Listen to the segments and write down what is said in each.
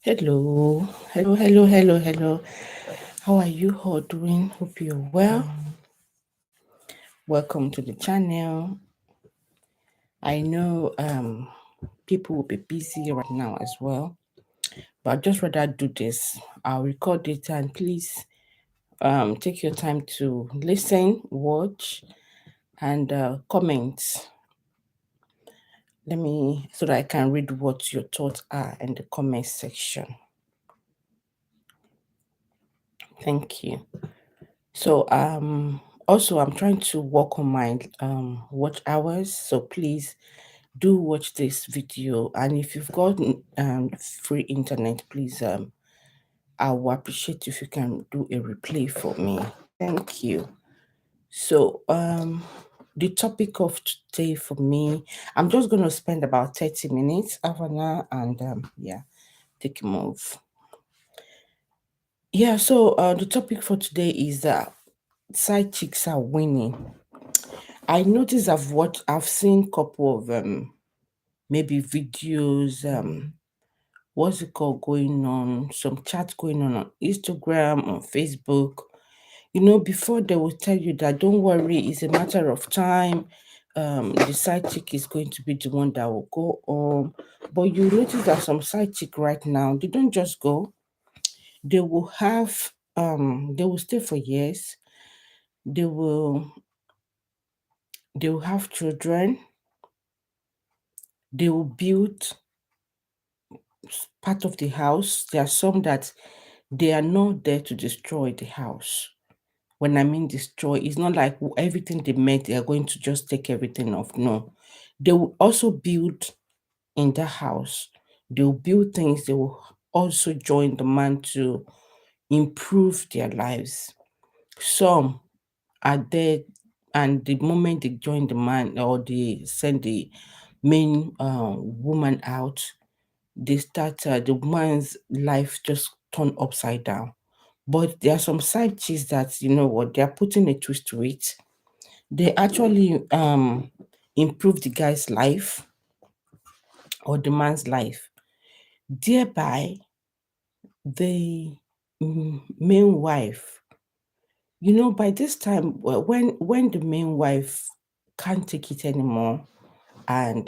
Hello. How are you all doing? Hope you're well. Welcome to the channel. I know people will be busy right now as well, but I'd just rather do this. I'll record it and please take your time to listen, watch, and comment. So that I can read what your thoughts are in the comment section. Thank you. So also I'm trying to work on my watch hours, so please do watch this video, and if you've got free internet, please I will appreciate if you can do a replay for me. Thank you. So the topic of today for me, I'm just going to spend about 30 minutes, half an hour, and take a move. Yeah, so the topic for today is that side chicks are winning. I noticed I've seen couple of maybe videos, what's it called, going on, some chats going on Instagram, on Facebook. Before they will tell you that don't worry, it's a matter of time. The side chick is going to be the one that will go on. But you notice that some side chick right now, they don't just go. They will they will stay for years. They will have children. They will build part of the house. There are some that they are not there to destroy the house. When I mean destroy, it's not like everything they make, they are going to just take everything off. No. They will also build in the house. They will build things. They will also join the man to improve their lives. Some are there, and the moment they join the man or they send the main woman out, they start the woman's life just turn upside down. But there are some side chicks that they're putting a twist to it. They actually improve the guy's life or the man's life. Thereby, the main wife, by this time, when the main wife can't take it anymore and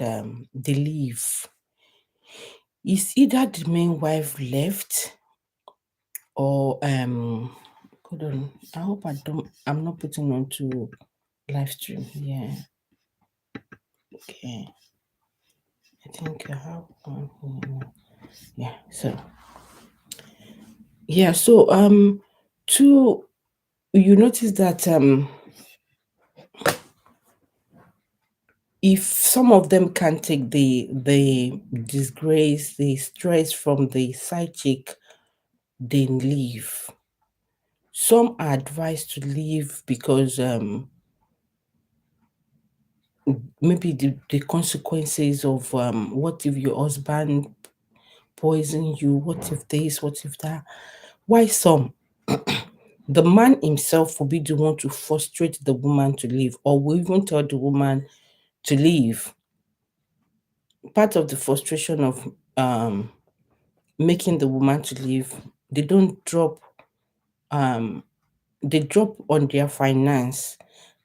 they leave, it's either the main wife left or hold on. I hope I'm not putting on to live stream. Yeah. Okay. I think I have one here. Yeah. So you notice that if some of them can take the disgrace, the stress from the side chick, they leave. Some are advised to leave because maybe the consequences of what if your husband poison you, what if this, what if that. Why some? The man himself will be the one to frustrate the woman to leave, or will even tell the woman to leave. Part of the frustration of making the woman to leave, they don't drop they drop on their finance.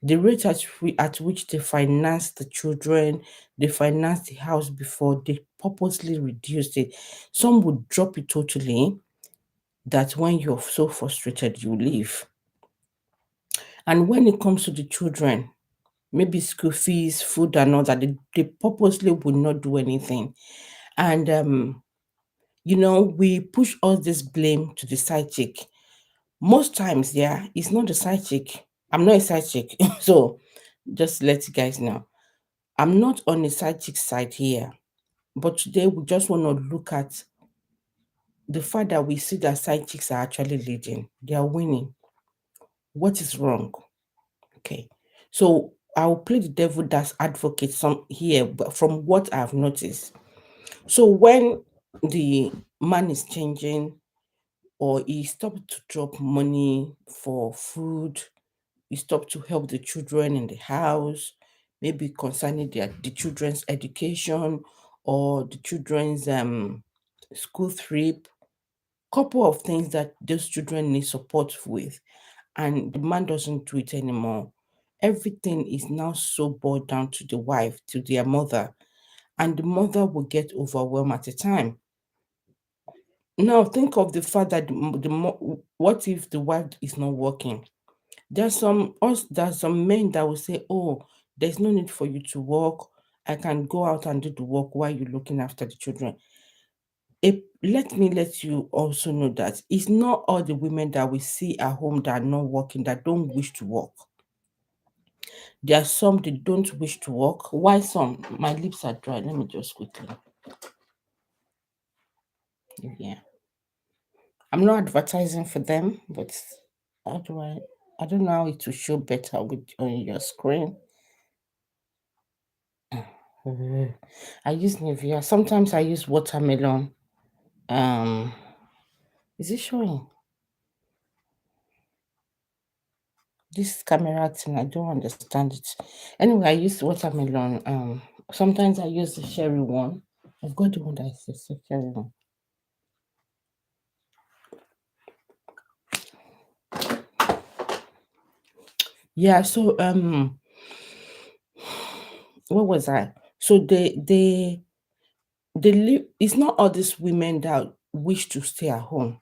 The rate at which they finance the children, they finance the house before, they purposely reduce it. Some would drop it totally, that when you're so frustrated, you leave. And when it comes to the children, maybe school fees, food and all that, they purposely would not do anything. And we push all this blame to the side chick. Most times, it's not the side chick. I'm not a side chick. So just let you guys know. I'm not on the side chick side here. But today we just want to look at the fact that we see that side chicks are actually leading. They are winning. What is wrong? Okay. So I'll play the devil that's advocate some here, but from what I've noticed. So when the man is changing, or he stopped to drop money for food, he stopped to help the children in the house, maybe concerning the children's education or the children's school trip, couple of things that those children need support with, and the man doesn't do it anymore. Everything is now so boiled down to the wife, to their mother, and the mother will get overwhelmed at a time. Now think of the fact that what if the wife is not working? There's some men that will say, "Oh, there's no need for you to work. I can go out and do the work while you're looking after the children." Let me let you also know that it's not all the women that we see at home that are not working that don't wish to work. There are some that don't wish to work. Why some? My lips are dry. Let me just quickly. Yeah. I'm not advertising for them, but how do I don't know how it will show better with on your screen. I use Nivea. Sometimes I use watermelon. Um, is it showing? This camera thing, I don't understand it. Anyway, I use watermelon. Sometimes I use the cherry one. I've got the one that is the cherry one. Yeah, so what was I? So they live, it's not all these women that wish to stay at home,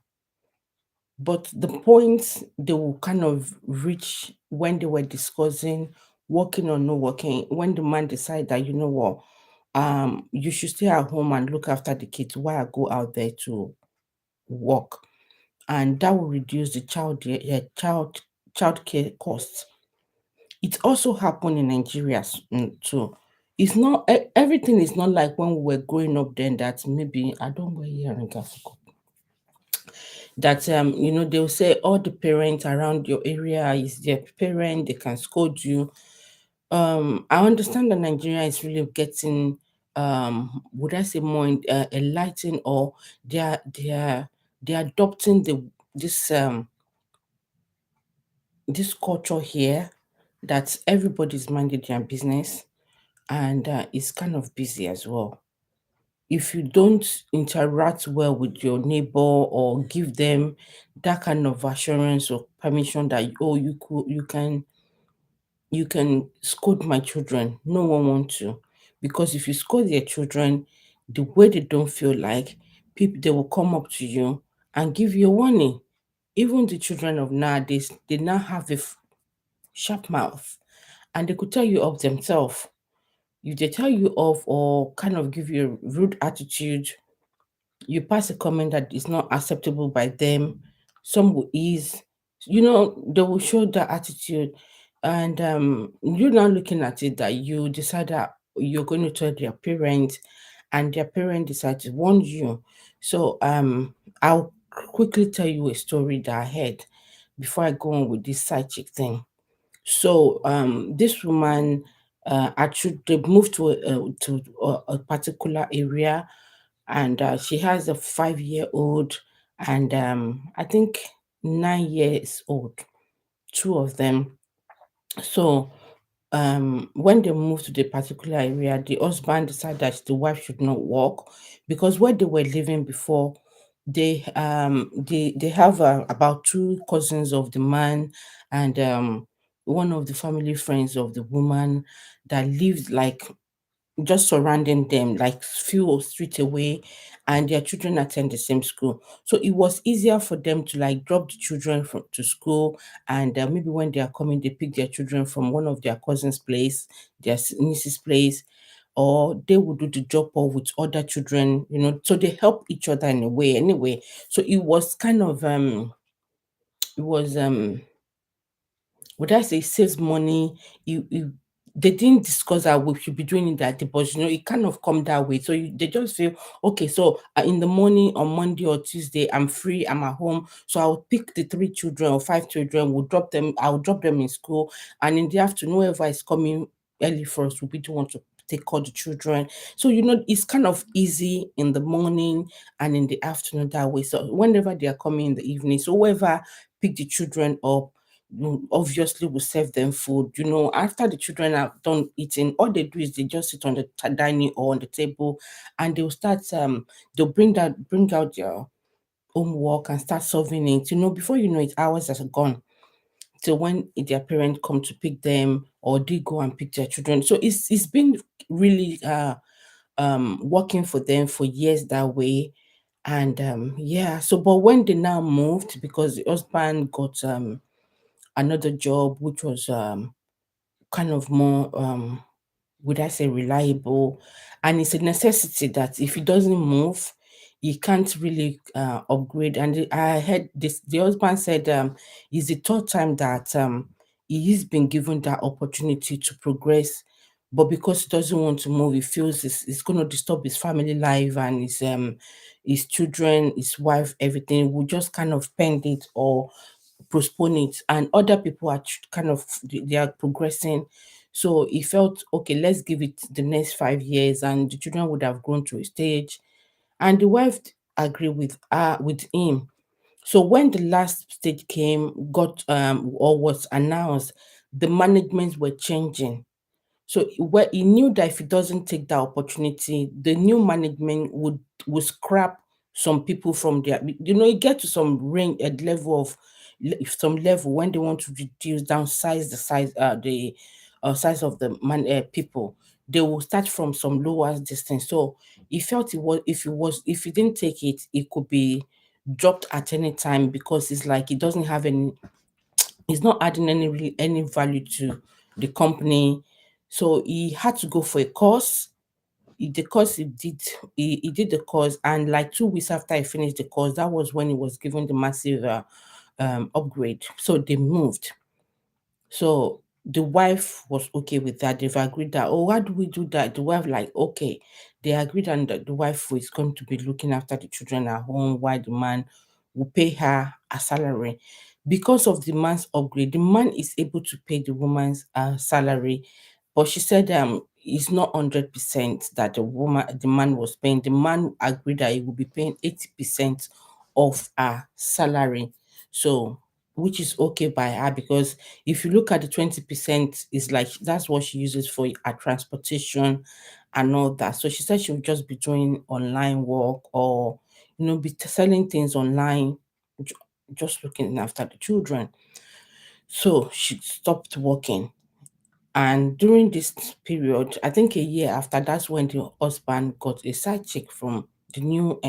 but the point they will kind of reach when they were discussing working or no working, when the man decide that, you know what, you should stay at home and look after the kids while I go out there to work, and that will reduce the child care costs. It also happened in Nigeria too. It's not everything is not like when we were growing up then, that maybe I don't wear hearing, that they'll say all the parents around your area is their parent, they can scold you. I understand that Nigeria is really getting, would I say, more enlightened, or they're adopting this culture here, that everybody's minding their business, and it's kind of busy as well. If you don't interact well with your neighbor or give them that kind of assurance or permission that, oh, you can scold my children, no one wants to. Because if you scold their children the way they don't feel like, people, they will come up to you and give you a warning. Even the children of nowadays, they now have a sharp mouth, and they could tell you off themselves. If they tell you off or kind of give you a rude attitude, you pass a comment that is not acceptable by them, some will ease, they will show that attitude. And you're now looking at it that you decide that you're going to tell their parents, and their parent decide to warn you. So I'll quickly tell you a story that I heard before I go on with this side chick thing. So this woman, actually, they moved to a particular area, and she has a 5-year-old, and I think 9 years old, two of them. So when they moved to the particular area, the husband decided that the wife should not work, because where they were living before, they have about two cousins of the man, and one of the family friends of the woman that lived like just surrounding them, like few streets away, and their children attend the same school. So it was easier for them to like drop the children to school, and maybe when they are coming, they pick their children from one of their cousins' place, their niece's place, or they would do the drop off with other children, so they help each other in a way anyway. So it was kind of it was would I say saves money? They didn't discuss that we should be doing it that day, but it kind of come that way. So they just feel okay. So in the morning on Monday or Tuesday, I'm free, I'm at home. So I'll pick the 3 children or 5 children, we'll drop them, I'll drop them in school. And in the afternoon, whoever is coming early first will be the one to take all the children. So it's kind of easy in the morning and in the afternoon that way. So whenever they are coming in the evening, so whoever pick the children up, obviously will serve them food. After the children are done eating, all they do is they just sit on the dining or on the table, and they'll start they'll bring out homework and start solving it. Before you know it, hours are gone till when their parents come to pick them or they go and pick their children. So it's been really working for them for years that way. And yeah, so but when they now moved, because the husband got another job which was kind of more would I say reliable, and it's a necessity that if he doesn't move, he can't really upgrade. And I heard this, the husband said it's the third time that he's been given that opportunity to progress, but because he doesn't want to move, he feels it's going to disturb his family life and his children, his wife, everything. Will just kind of pend it or postpone it, and other people are kind of they are progressing. So he felt, okay, let's give it the next 5 years and the children would have grown to a stage. And the wife agreed with him. So when the last stage came, got or was announced, the management were changing. So where he knew that if he doesn't take that opportunity, the new management would scrap some people from their. It get to some range, a level of some level when they want to reduce, downsize the size of the people. They will start from some lower distance. So he felt if he didn't take it, it could be dropped at any time, because it's like it doesn't have any, it's not adding any value to the company. So he had to go for a course. The course he did the course, and like 2 weeks after he finished the course, that was when he was given the massive upgrade. So they moved. So the wife was okay with that. They've agreed that, oh, how do we do that? The wife like, okay. They agreed, and the wife is going to be looking after the children at home while the man will pay her a salary. Because of the man's upgrade, the man is able to pay the woman's salary. But she said it's not 100% that the man was paying. The man agreed that he would be paying 80% of her salary. So which is okay by her, because if you look at the 20%, it's like that's what she uses for her transportation and all that. So she said she would just be doing online work, or be selling things online, ju- just looking after the children. So she stopped working. And during this period, I think a year after, that's when the husband got a side chick from the new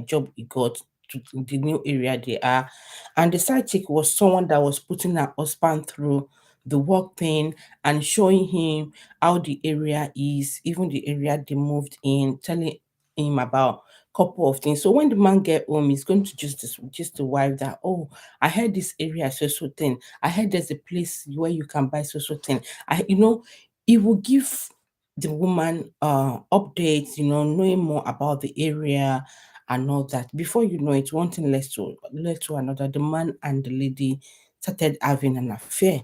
job he got to the new area they are. And the side chick was someone that was putting her husband through the work thing and showing him how the area is, even the area they moved in, telling him about couple of things. So when the man get home, he's going to just the wife that, oh, I heard this area so thing. I heard there's a place where you can buy so thing. It will give the woman updates, knowing more about the area and all that. Before you know it, one thing led to another. The man and the lady started having an affair.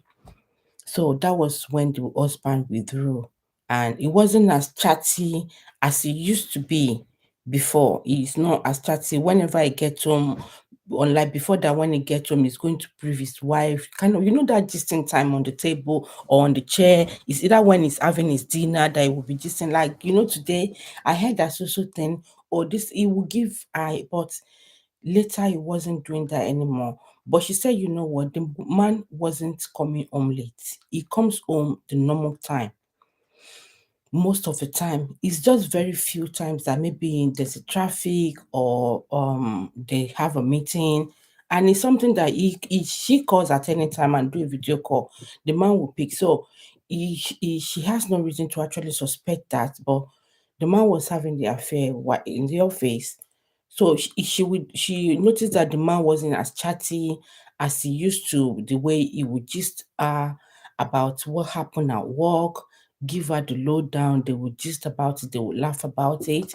So that was when the husband withdrew. And it wasn't as chatty as it used to be before. He's not as chatty. Whenever I get home, unlike before that, when he gets home, he's going to brief his wife. Kind of, that distant time on the table or on the chair. It's either when he's having his dinner that he will be distant. Like, today I heard that so thing, or this, he will give I, but later, he wasn't doing that anymore. But she said, you know what, the man wasn't coming home late. He comes home the normal time most of the time. It's just very few times that maybe there's a traffic or they have a meeting, and it's something that she calls at any time and do a video call. The man will pick. So she has no reason to actually suspect that, but the man was having the affair in the office. So she noticed that the man wasn't as chatty as he used to, the way he would just about what happened at work, give her the lowdown. They would gist about it, they would laugh about it.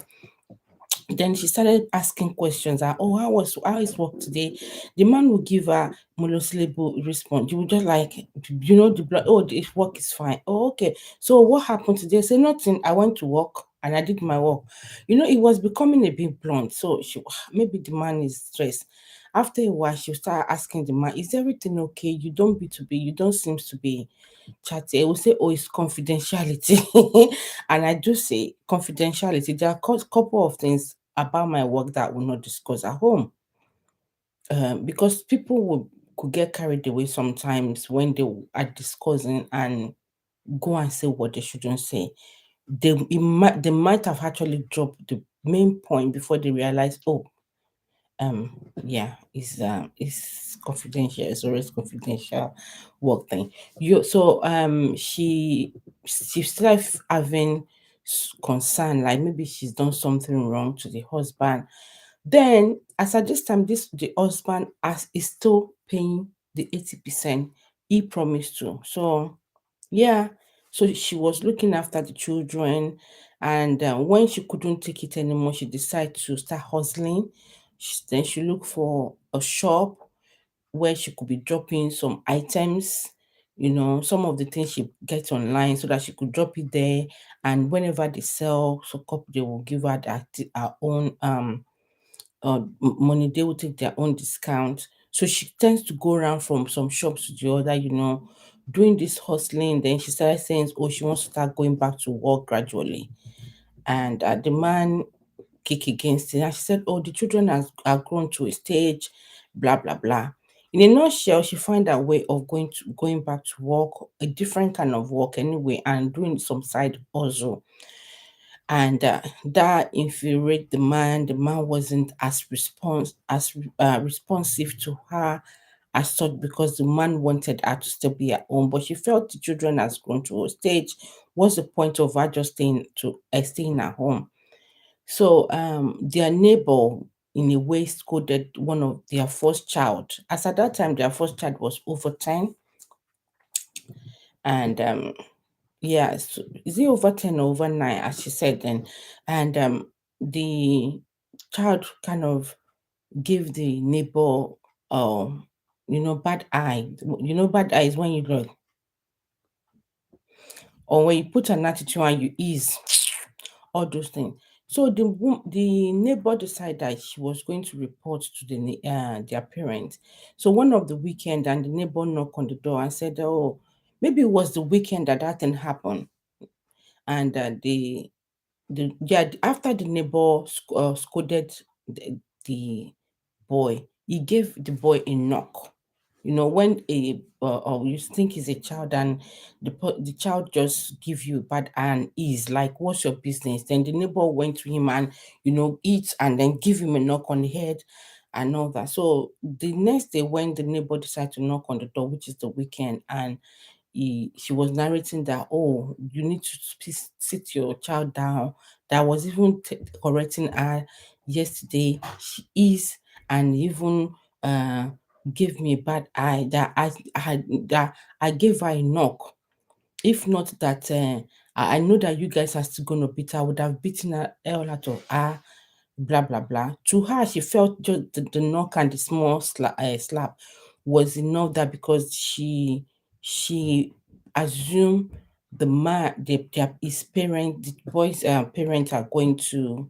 Then she started asking questions. Oh, how is work today? The man would give her monosyllable response. You would just like, oh, the work is fine. Oh, okay. So what happened today? Say nothing. I went to work and I did my work. It was becoming a bit blunt. So maybe the man is stressed. After a while, she'll start asking the man, is everything okay? You don't be to be, you don't seem to be chatty. I will say, oh, it's confidentiality. And I do say confidentiality. There are couple of things about my work that I will not discuss at home. because people could get carried away sometimes when they are discussing and go and say what they shouldn't say. They might have actually dropped the main point before they realize, oh, yeah, it's confidential. It's always confidential work thing. She started having concern, like maybe she's done something wrong to the husband. Then, as at this time, the husband as is still paying the 80% he promised to. So yeah, so she was looking after the children, and when she couldn't take it anymore, she decided to start hustling. Then she looked for a shop where she could be dropping some items, some of the things she gets online, so that she could drop it there. And whenever they sell, so couple, they will give her her own money. They will take their own discount. So she tends to go around from some shops to the other, doing this hustling. Then she started saying, oh, she wants to start going back to work gradually. And the man kick against it. And she said, oh, the children are grown to a stage, blah, blah, blah. In a nutshell, she found a way of going back to work, a different kind of work anyway, and doing some side hustle. And that infuriated the man. The man wasn't responsive to her as such, because the man wanted her to still be at home, but she felt the children has grown to a stage. What's the point of her just staying at home? So their neighbor, in a way, scolded one of their first child. As at that time, their first child was over 10, and yes, is it over 10 or over 9, as she said then? And the child kind of gave the neighbor, bad eye. Bad eye is when you look, or when you put an attitude and you ease, all those things. So the neighbor decided that she was going to report to their parents. So one of the weekend, and the neighbor knocked on the door and said, "Oh, maybe it was the weekend that thing happened." And after the neighbor scolded the boy, he gave the boy a knock. When you think he's a child, and the child just give you bad and is like, what's your business? Then the neighbor went to him and eat, and then give him a knock on the head and all that. So the next day, when the neighbor decided to knock on the door, which is the weekend, and she was narrating that, oh, you need to sit your child down. That was even correcting her yesterday. She is, and even uh gave me a bad eye, that I gave her a knock. If not that, I know that you guys are still gonna beat her. I would have beaten her hell out of her, blah blah blah. To her, she felt just the knock and the small slap was enough, that because she assumed the man, his parent, the boy's parents are going to,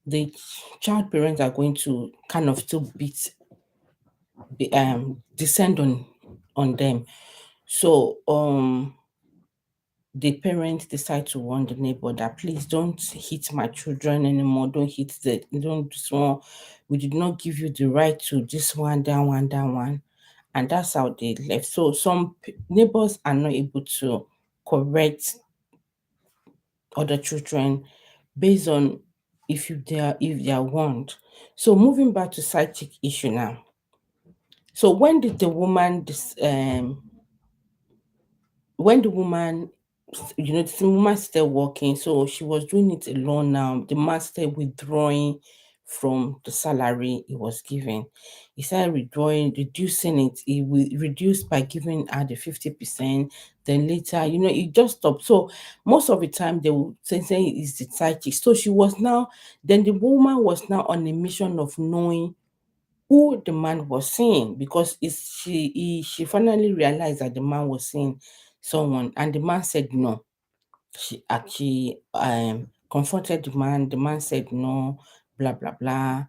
the child parents are going to kind of still descend on them. So the parents decide to warn the neighbor that, please don't hit my children anymore. Don't this one. We did not give you the right to this one, that one, that one. And that's how they left. So some neighbors are not able to correct other children based on if they are warned. So moving back to side chick issue now. So when the woman, the woman started working, so she was doing it alone now. The man started withdrawing from the salary he was given. He started withdrawing, reducing it. He will reduce by giving her the 50%. Then later, it just stopped. So most of the time they will say it's the side chick. So then the woman was now on a mission of knowing who the man was seeing, because she finally realized that the man was seeing someone, and the man said no. She actually confronted the man. The man said no, blah blah blah.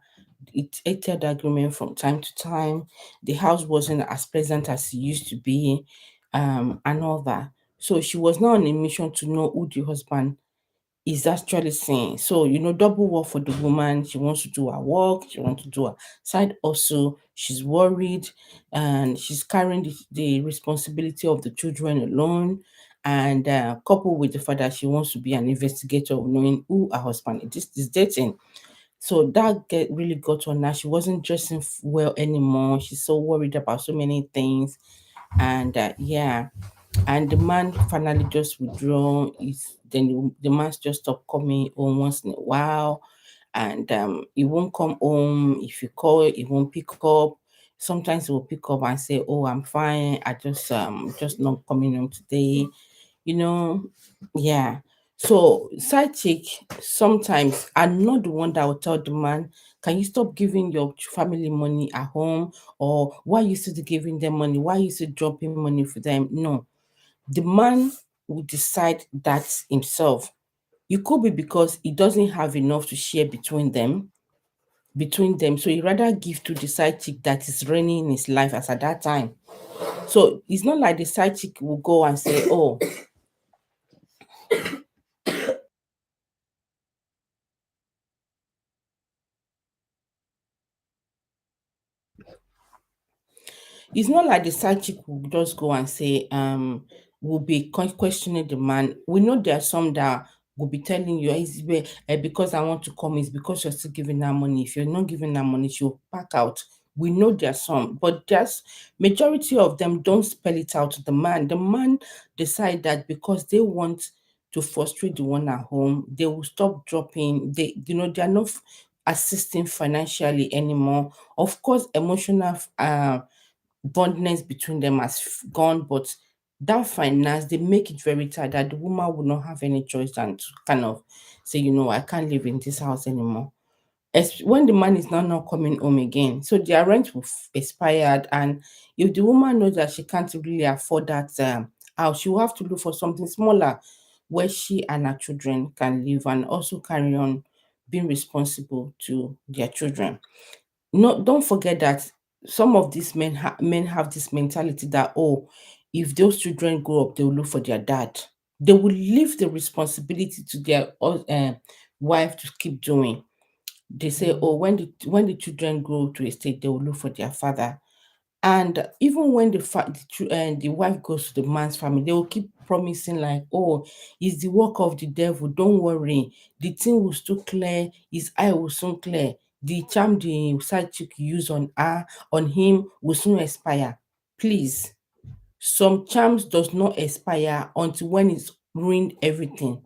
It heated argument from time to time. The house wasn't as pleasant as it used to be, and all that. So she was now on a mission to know who the husband is actually saying. So, double work for the woman. She wants to do her work, she wants to do her side also. She's worried and she's carrying the responsibility of the children alone. And coupled with the fact that she wants to be an investigator of knowing who her husband is dating. So that really got on her. She wasn't dressing well anymore. She's so worried about so many things. And yeah, and the man finally just withdraw. Is then the man just stop coming home once in a while, and he won't come home. If you call, he won't pick up. Sometimes he will pick up and say, "Oh, I'm fine. I just not coming home today." You know, yeah. So side chick sometimes are not the one that will tell the man, "Can you stop giving your family money at home?" Or "Why you still giving them money? Why you still dropping money for them?" No, the man will decide that himself. It could be because he doesn't have enough to share between them. So he rather give to the side chick that is running in his life as at that time. So it's not like the side chick will go and say, "Oh, it's not like the side chick will just go and say, will be questioning the man. We know there are some that will be telling you, because I want to come, it's because you're still giving her money. If you're not giving her money, she'll pack out." We know there are some, but there's majority of them don't spell it out to the man. The man decide that because they want to frustrate the one at home, they will stop dropping. They are not assisting financially anymore. Of course, emotional bondness between them has gone, but that finance, they make it very tight that the woman will not have any choice than to kind of say, I can't live in this house anymore. When the man is now not coming home again, so their rent will expired, and if the woman knows that she can't really afford that house, she will have to look for something smaller where she and her children can live and also carry on being responsible to their children. No, don't forget that some of these men have this mentality that, oh, if those children grow up, they will look for their dad. They will leave the responsibility to their wife to keep doing. They say, oh, when the children grow to a state, they will look for their father. And even when the wife goes to the man's family, they will keep promising like, "Oh, it's the work of the devil. Don't worry, the thing will still clear. His eye will soon clear. The charm the side chick use on him will soon expire." Please, some charms does not expire until when it's ruined everything.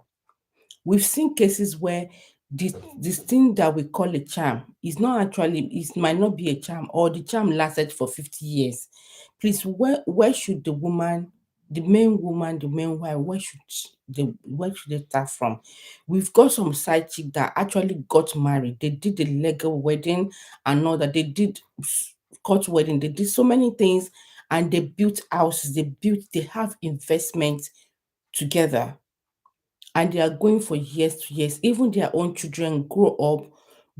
We've seen cases where this thing that we call a charm is not actually, it might not be a charm, or the charm lasted for 50 years. Please, where should the main wife, where should they start from? We've got some side chick that actually got married. They did a legal wedding and all that. They did court wedding, they did so many things, and they built houses, they have investment together, and they are going for years to years. Even their own children grow up,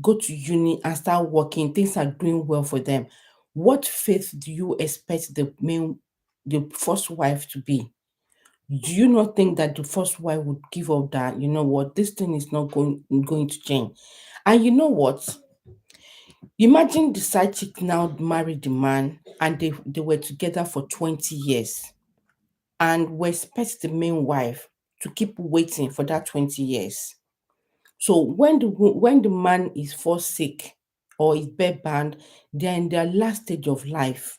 go to uni and start working. Things are doing well for them. What faith do you expect the first wife to be? Do you not think that the first wife would give up that, you know what, this thing is not going to change? And you know what? Imagine the side chick now married the man and they were together for 20 years, and we expect the main wife to keep waiting for that 20 years. So when the man is fall sick or is bedbound, they're in their last stage of life.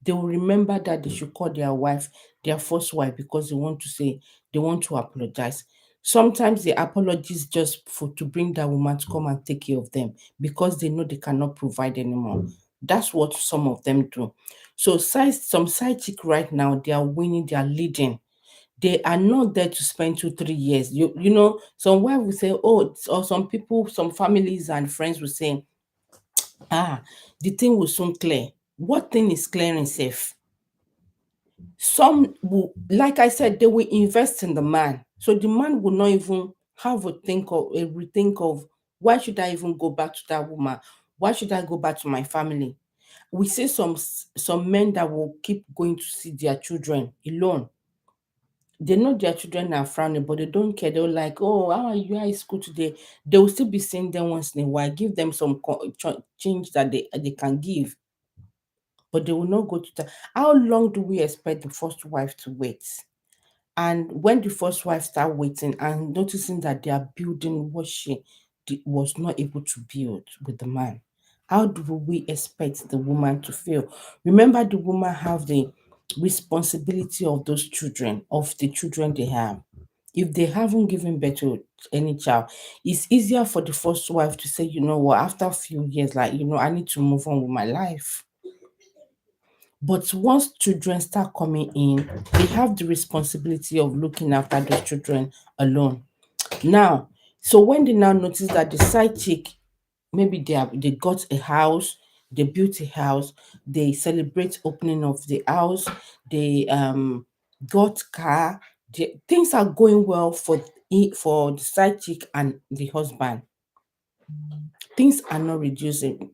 They will remember that they should call their wife their first wife, because they want to apologize. Sometimes the apologies just for to bring that woman to come and take care of them, because they know they cannot provide anymore. That's what some of them do. So some side chick right now, they are winning, they are leading. They are not there to spend 2 3 years. Some wife will say, oh, or some people, some families and friends will say, the thing will soon clear. What thing is clearing safe? Some will, like I said, they will invest in the man. So the man will not even have a rethink of, why should I even go back to that woman? Why should I go back to my family? We see some men that will keep going to see their children alone. they know their children are frowning, but they don't care. They're like, oh, how are you? How is school today? They will still be seeing them once in a while, give them some change that they can give, but they will not go to that. How long do we expect the first wife to wait? And when the first wife start waiting and noticing that they are building what she was not able to build with the man, how do we expect the woman to feel? Remember, the woman have the responsibility of those children, of the children they have. If they haven't given birth to any child, it's easier for the first wife to say, you know what, after a few years, like, I need to move on with my life. But once children start coming in, they have the responsibility of looking after those children alone. Now, so when they now notice that the side chick, maybe they got a house, they built a house, they celebrate opening of the house, they got car, things are going well for the side chick and the husband. Things are not reducing.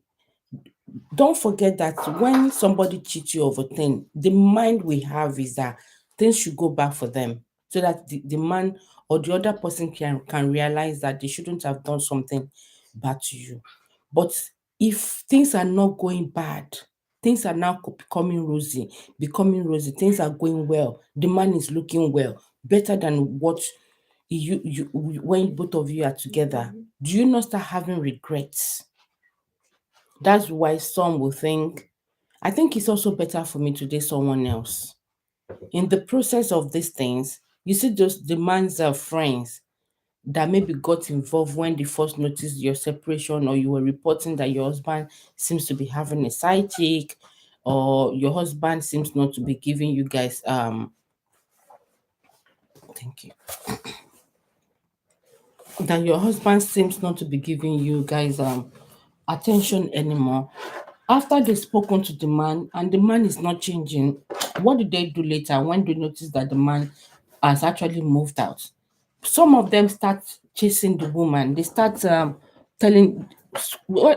Don't forget that when somebody cheats you of a thing, the mind we have is that things should go back for them, so that the man or the other person can realize that they shouldn't have done something bad to you. But if things are not going bad, things are now becoming rosy, things are going well, the man is looking well, better than what you when both of you are together, do you not start having regrets? That's why some will think, I think it's also better for me to date someone else. In the process of these things, you see those demands of friends that maybe got involved when they first noticed your separation, or you were reporting that your husband seems to be having a side chick, or your husband seems not to be giving you guys thank you that your husband seems not to be giving you guys attention anymore. After they've spoken to the man and the man is not changing, what do they do later when they notice that the man has actually moved out? Some of them start chasing the woman. They start telling,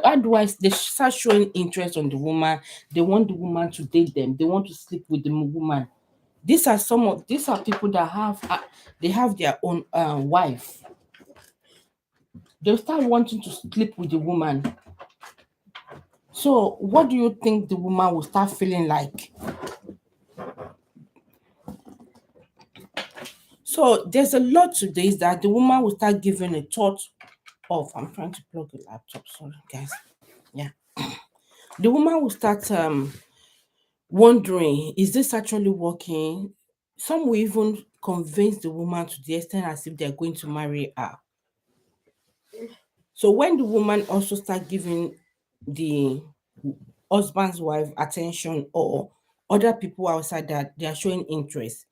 otherwise they start showing interest on the woman. They want the woman to date them. They want to sleep with the woman. These are people that have they have their own wife. They'll start wanting to sleep with the woman. So what do you think the woman will start feeling like? So there's a lot to this that the woman will start giving a thought of. I'm trying to plug the laptop, sorry guys. Yeah. The woman will start wondering, is this actually working? Some will even convince the woman to the extent as if they're going to marry her. So when the woman also start giving the husband's wife attention, or other people outside that they are showing interest,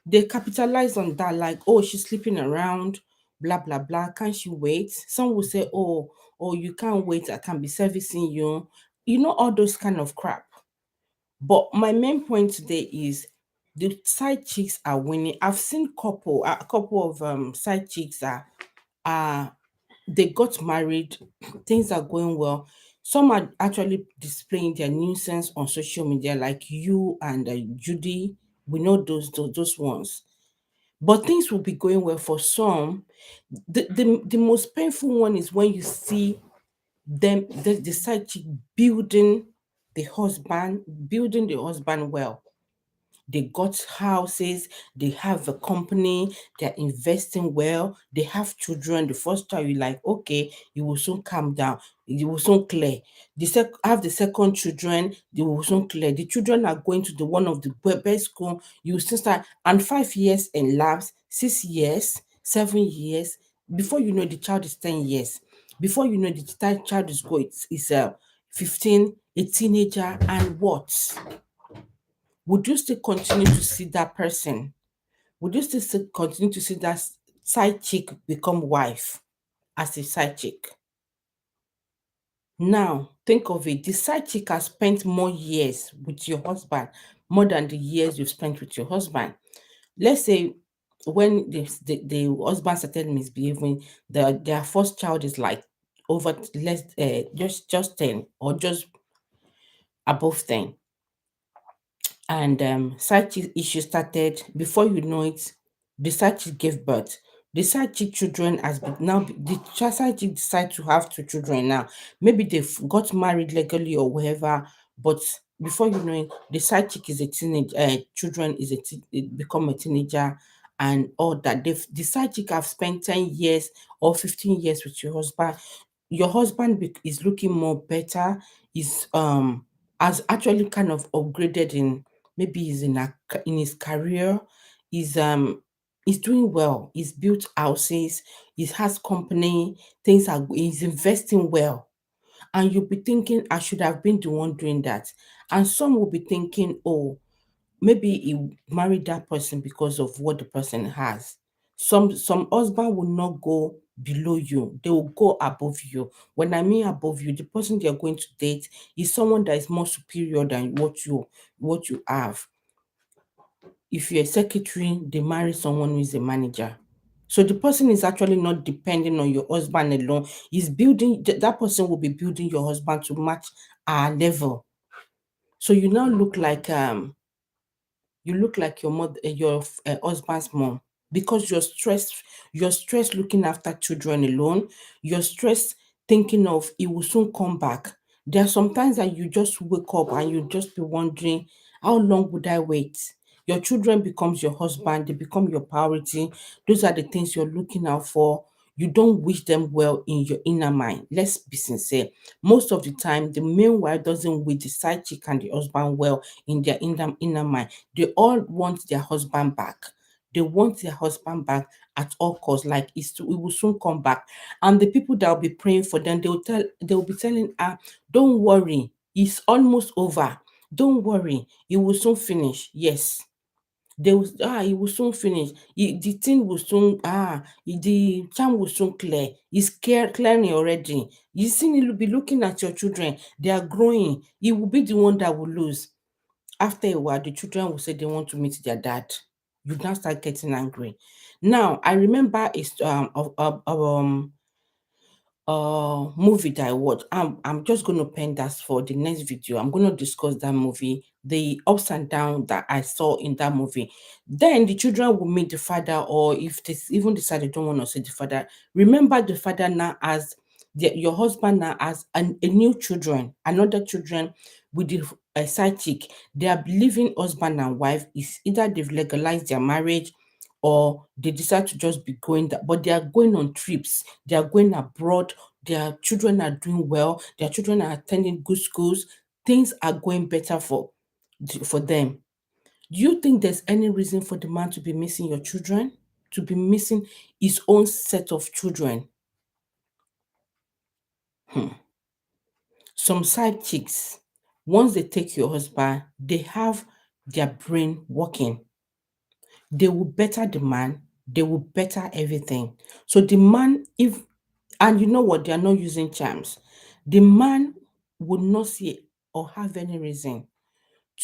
they capitalize on that, like, oh, she's sleeping around, blah blah blah. Can't she wait? Some will say, oh, you can't wait, I can be servicing you. All those kind of crap. But my main point today is the side chicks are winning. I've seen a couple of side chicks are they got married, things are going well. Some are actually displaying their nuisance on social media, like you and Judy. We know those ones. But things will be going well for some. The most painful one is when you see them, the side chick building the husband well. They got houses, they have a company, they're investing well, they have children. The first child, you're like, okay, you will soon calm down, you will soon clear. Have the second children, they will soon clear. The children are going to the one of the best school, you will still start, and 5 years elapse, 6 years, 7 years. Before you know, the child is 10 years. Before you know, the child is going, is 15, a teenager, and what? Would you still continue to see that person? Would you still continue to see that side chick become wife as a side chick? Now, think of it. The side chick has spent more years with your husband, more than the years you've spent with your husband. Let's say when the husband started misbehaving, their first child is like over less, just 10 or just above 10. And side chick issue started. Before you know it, The side chick gave birth. The side chick children the side chick decide to have two children now. Maybe they've got married legally or whatever, but before you know it, the side chick is a teenage children is become a teenager and all that. The side chick have spent 10 years or 15 years with your husband. Your husband is looking more better, is has actually kind of upgraded in, maybe he's in his career, is he's doing well, he's built houses, he has company, he's investing well. And you'll be thinking, I should have been the one doing that. And some will be thinking, oh, maybe he married that person because of what the person has. Some husband will not go below you, they will go above you. When I mean above you, the person they're going to date is someone that is more superior than what you have. If you're a secretary, they marry someone who is a manager. So the person is actually not depending on your husband alone. He's building that person will be building your husband to match our level. So you look like your mother, your husband's mom, because you're stressed looking after children alone. You're stressed thinking of he will soon come back. There are sometimes that you just wake up and you just be wondering, how long would I wait? Your children becomes your husband, they become your priority. Those are the things you're looking out for. You don't wish them well in your inner mind. Let's be sincere. Most of the time, the male wife doesn't wish the side chick and the husband well in their inner mind. They all want their husband back. They want their husband back at all costs. Like it will soon come back. And the people that will be praying for them, they will be telling her, don't worry, it's almost over. Don't worry, it will soon finish. Yes. It will soon finish. The thing will soon the charm will soon clear. It's clearing already. You see, you'll be looking at your children, they are growing. He will be the one that will lose. After a while, the children will say they want to meet their dad. You now start getting angry. Now, I remember movie that I watched. I'm just gonna pen that for the next video. I'm gonna discuss that movie, the ups and downs that I saw in that movie. Then the children will meet the father, or if they even decide they don't want to see the father, remember the father now has your husband now has a new children, another children with the side chick. They are living husband and wife. Is either they've legalized their marriage or they decide to just be going that, but they are going on trips, they are going abroad, their children are doing well, their children are attending good schools, things are going better for them. Do you think there's any reason for the man to be missing your children? To be missing his own set of children? Hmm. Some side chicks, once they take your husband, they have their brain working. They will better the man, they will better everything. So the man, if and you know what, they are not using charms. The man would not see or have any reason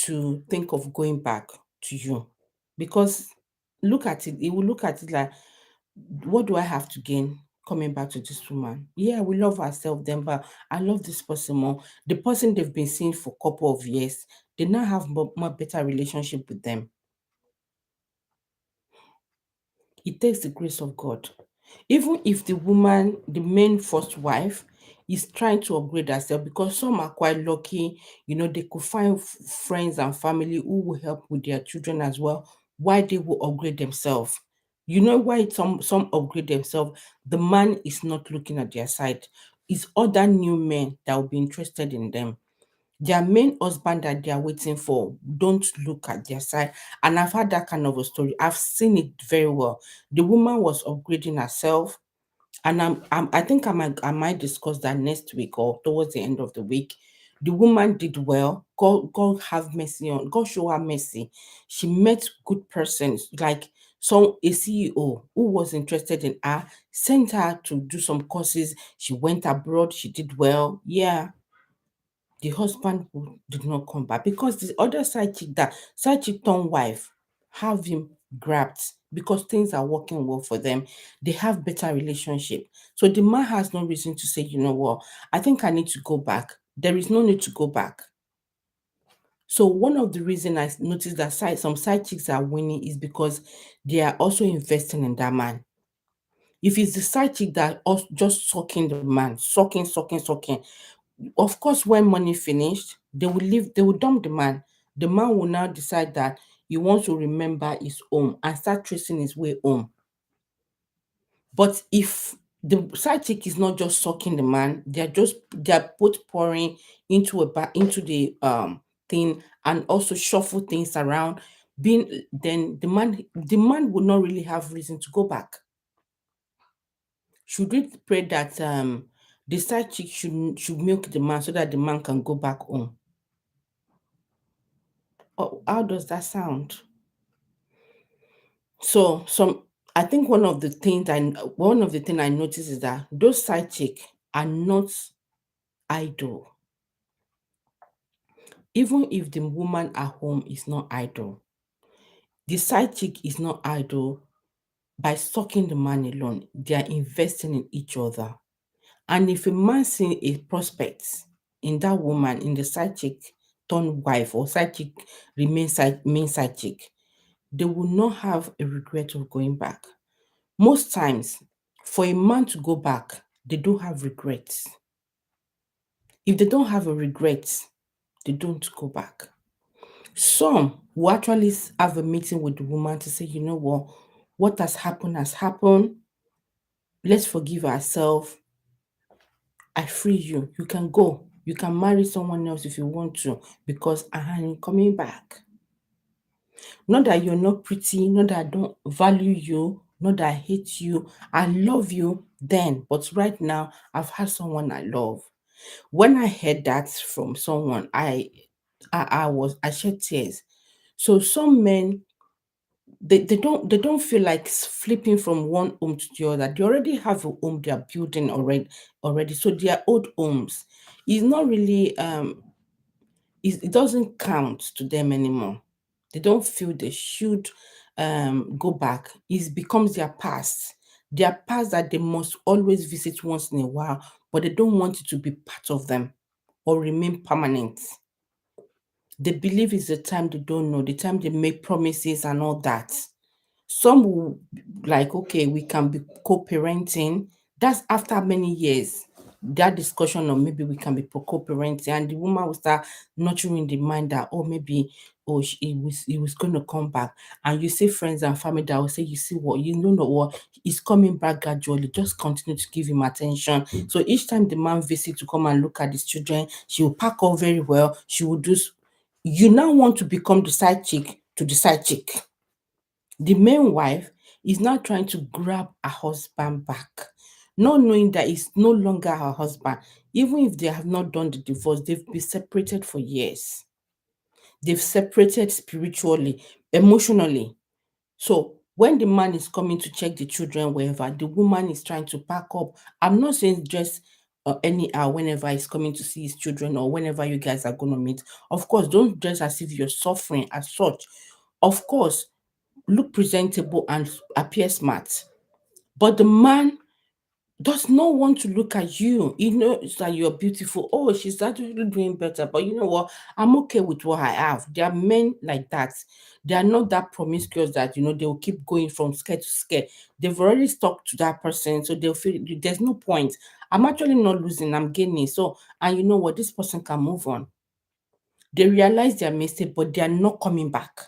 to think of going back to you, because look at it, he will look at it like, what do I have to gain coming back to this woman? Yeah, we love ourselves then, but I love this person more. The person they've been seeing for a couple of years, they now have more better relationship with them. It takes the grace of God. Even if the woman, the main first wife, is trying to upgrade herself, because some are quite lucky, they could find friends and family who will help with their children as well, why they will upgrade themselves. You know why some upgrade themselves? The man is not looking at their side. It's other new men that will be interested in them. Their main husband that they are waiting for don't look at their side. And I've had that kind of a story. I've seen it very well. The woman was upgrading herself, and I think I might discuss that next week or towards the end of the week. The woman did well. God have mercy on. God show her mercy. She met good persons, like a CEO who was interested in her, sent her to do some courses. She went abroad. She did well. Yeah, the husband did not come back because the other side chick turned wife, have him grabbed because things are working well for them. They have better relationship. So the man has no reason to say, you know what, I think I need to go back. There is no need to go back. So one of the reason I noticed that some side chicks are winning is because they are also investing in that man. If it's the side chick that just sucking the man, sucking, of course, when money finished, they will dump the man. The man will now decide that he wants to remember his home and start tracing his way home. But if the side chick is not just sucking the man, they're both pouring into the thing and also shuffle things around. Being then the man would not really have reason to go back. Should we pray that the side chick should milk the man so that the man can go back home? Oh, how does that sound? So I think one of the thing I notice is that those side chick are not idle. Even if the woman at home is not idle, the side chick is not idle. By sucking the man alone, they are investing in each other. And if a man sees a prospect in that woman, in the side chick turn wife or side chick remain main side chick, they will not have a regret of going back. Most times, for a man to go back, they don't have regrets. If they don't have a regret, they don't go back. Some will actually have a meeting with the woman to say, you know what has happened has happened. Let's forgive ourselves. I free you. You can go. You can marry someone else if you want to because I am coming back. Not that you're not pretty, not that I don't value you, not that I hate you. I love you then, but right now I've had someone I love. When I heard that from someone, I shed tears. So some men they don't feel like flipping from one home to the other. They already have a home they are building already. So their old homes is not really it doesn't count to them anymore. They don't feel they should go back. It becomes their past. Their past that they must always visit once in a while, but they don't want it to be part of them or remain permanent. They believe it's the time they don't know, the time they make promises and all that. Some will like, okay, we can be co-parenting. That's after many years. That discussion of maybe we can be co-parenting, and the woman will start nurturing the mind that, oh, maybe, oh, he was going to come back. And you see friends and family that will say, you see what, you know what, he's coming back gradually. Just continue to give him attention. So each time the man visits to come and look at his children, she will pack up very well. She will do. You now want to become the side chick to the side chick. The main wife is now trying to grab her husband back, not knowing that it's no longer her husband. Even if they have not done the divorce, they've been separated for years. They've separated spiritually, emotionally. So when the man is coming to check the children wherever, the woman is trying to pack up. I'm not saying just anyhow whenever he's coming to see his children or whenever you guys are going to meet. Of course, don't dress as if you're suffering as such. Of course, look presentable and appear smart. But the man does not want to look at you. He knows that you're beautiful. Oh, she's actually doing better. But you know what? I'm okay with what I have. There are men like that. They are not that promiscuous that, they will keep going from scare to scare. They've already stuck to that person. So they'll feel there's no point. I'm actually not losing. I'm gaining. So, and you know what? This person can move on. They realize their mistake, but they are not coming back.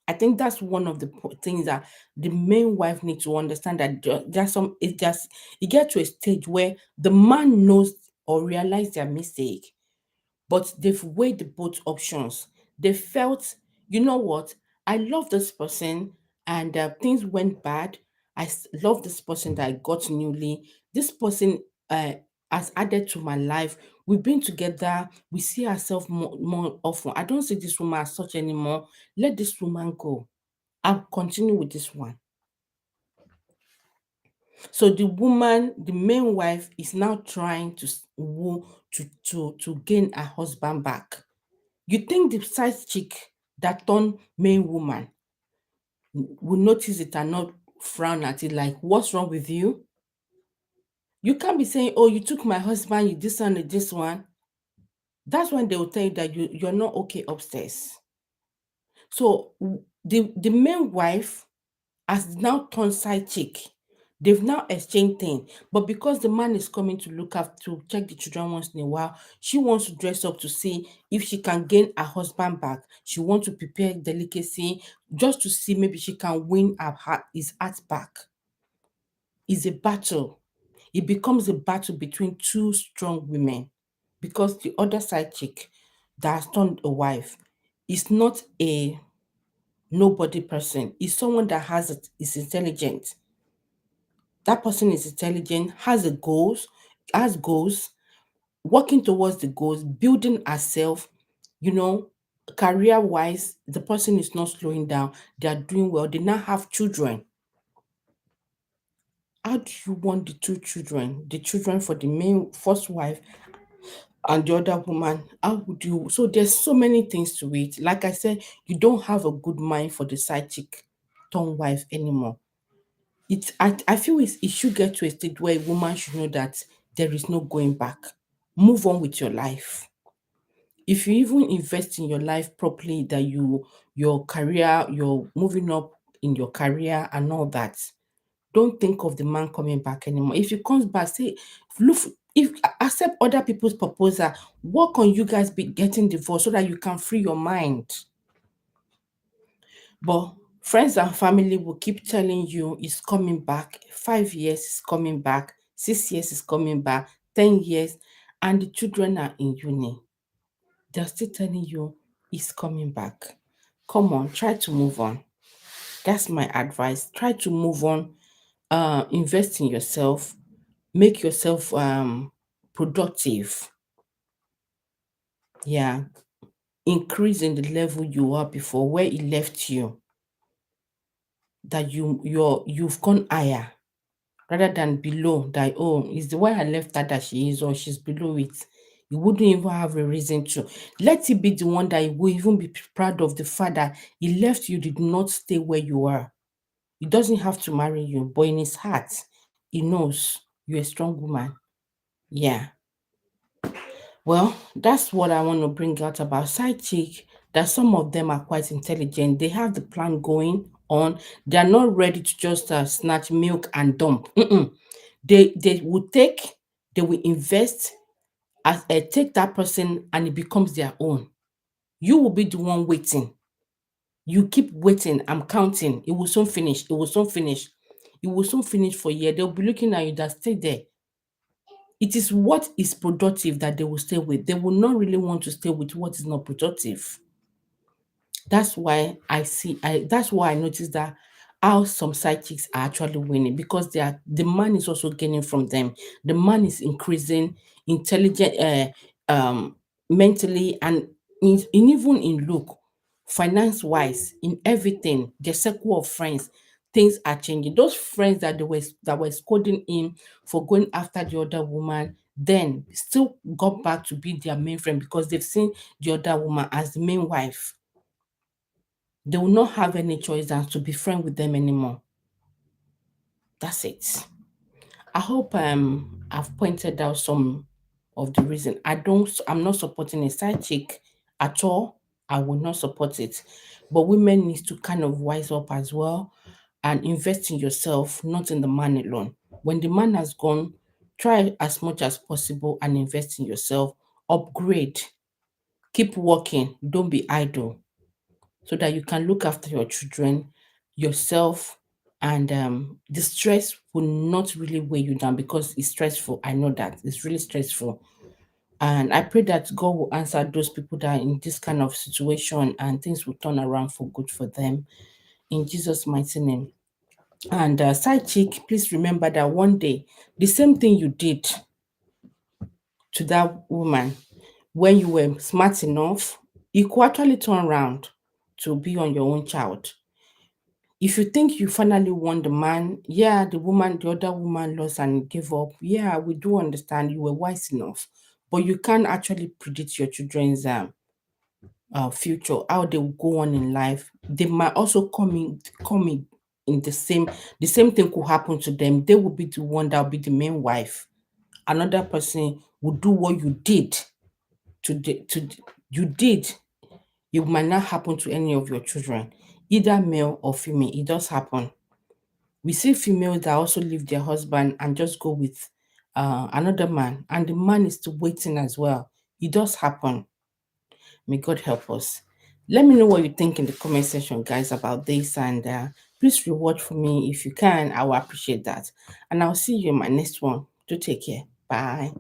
I think that's one of the things that the main wife needs to understand, that there's it gets to a stage where the man knows or realize their mistake, but they've weighed the both options. They felt, you know what, I love this person and things went bad. Love this person that I got newly. This person uh, has added to my life. We've been together. We see ourselves more often. I don't see this woman as such anymore. Let this woman go. I'll continue with this one. So the woman, the main wife, is now trying to woo to gain her husband back. You think the side chick that turned main woman will notice it and not frown at it like, what's wrong with you? You can't be saying, oh, you took my husband, you this one and this one. That's when they will tell you that you're not okay upstairs. So the main wife has now turned side chick. They've now exchanged things. But because the man is coming to look after to check the children once in a while, she wants to dress up to see if she can gain her husband back. She wants to prepare delicacy just to see maybe she can win his heart back. It's a battle. It becomes a battle between two strong women because the other side chick that has turned a wife is not a nobody person. Is someone that is intelligent. That person is intelligent, has goals, working towards the goals, building herself, you know, career wise, the person is not slowing down. They are doing well. They now have children. How do you want the two children, the children for the main first wife and the other woman? How would you? So there's so many things to it. Like I said, you don't have a good mind for the side chick turn wife anymore. I feel it should get to a state where a woman should know that there is no going back. Move on with your life. If you even invest in your life properly, that your career, you're moving up in your career and all that, don't think of the man coming back anymore. If he comes back, say, look, if accept other people's proposal, work on you guys be getting divorced so that you can free your mind. But friends and family will keep telling you it's coming back. 5 years is coming back. 6 years is coming back. 10 years, and the children are in uni. They're still telling you it's coming back. Come on, try to move on. That's my advice. Try to move on. Invest in yourself. Make yourself productive. Yeah, increase in the level you were before, where it left you. That you've gone higher rather than below. That, oh, is the way I left her that she is, or she's below it. You wouldn't even have a reason to. Let it be the one that you will even be proud of the fact that he left you, did not stay where you are. He doesn't have to marry you, but in his heart, he knows you're a strong woman. Yeah. Well, that's what I want to bring out about side chick. That some of them are quite intelligent. They have the plan going on. They are not ready to just snatch milk and dump. Mm-mm. They will take, they will invest, as take that person, and it becomes their own. You will be the one waiting. You keep waiting. I'm counting. It will soon finish. It will soon finish. It will soon finish for a year. They'll be looking at you that stay there. It is what is productive that they will stay with. They will not really want to stay with what is not productive. That's why I noticed that how some side chicks are actually winning, because the man is also gaining from them. The man is increasing intelligent, mentally, and even in look, finance wise, in everything, their circle of friends, things are changing. Those friends that were scolding him for going after the other woman, then still got back to be their main friend because they've seen the other woman as the main wife. They will not have any choice than to be friend with them anymore. That's it. I hope I've pointed out some of the reason. I'm not supporting a side chick at all. I will not support it. But women need to kind of wise up as well and invest in yourself, not in the man alone. When the man has gone, try as much as possible and invest in yourself. Upgrade. Keep working. Don't be idle, so that you can look after your children, yourself, and the stress will not really weigh you down because it's stressful. I know that it's really stressful. And I pray that God will answer those people that are in this kind of situation and things will turn around for good for them. In Jesus' mighty name. And side chick, please remember that one day, the same thing you did to that woman when you were smart enough, you could actually turn around to be on your own child. If you think you finally won the man, yeah, the other woman lost and gave up. Yeah, we do understand you were wise enough, but you can't actually predict your children's future, how they will go on in life. They might also come in the same thing could happen to them. They will be the one that will be the main wife. Another person will do what you did you did, it might not happen to any of your children, either male or female. It does happen. We see females that also leave their husband and just go with another man, and the man is still waiting as well. It does happen. May God help us. Let me know what you think in the comment section, guys, about this, and please rewatch for me if you can. I will appreciate that. And I'll see you in my next one. Do take care. Bye.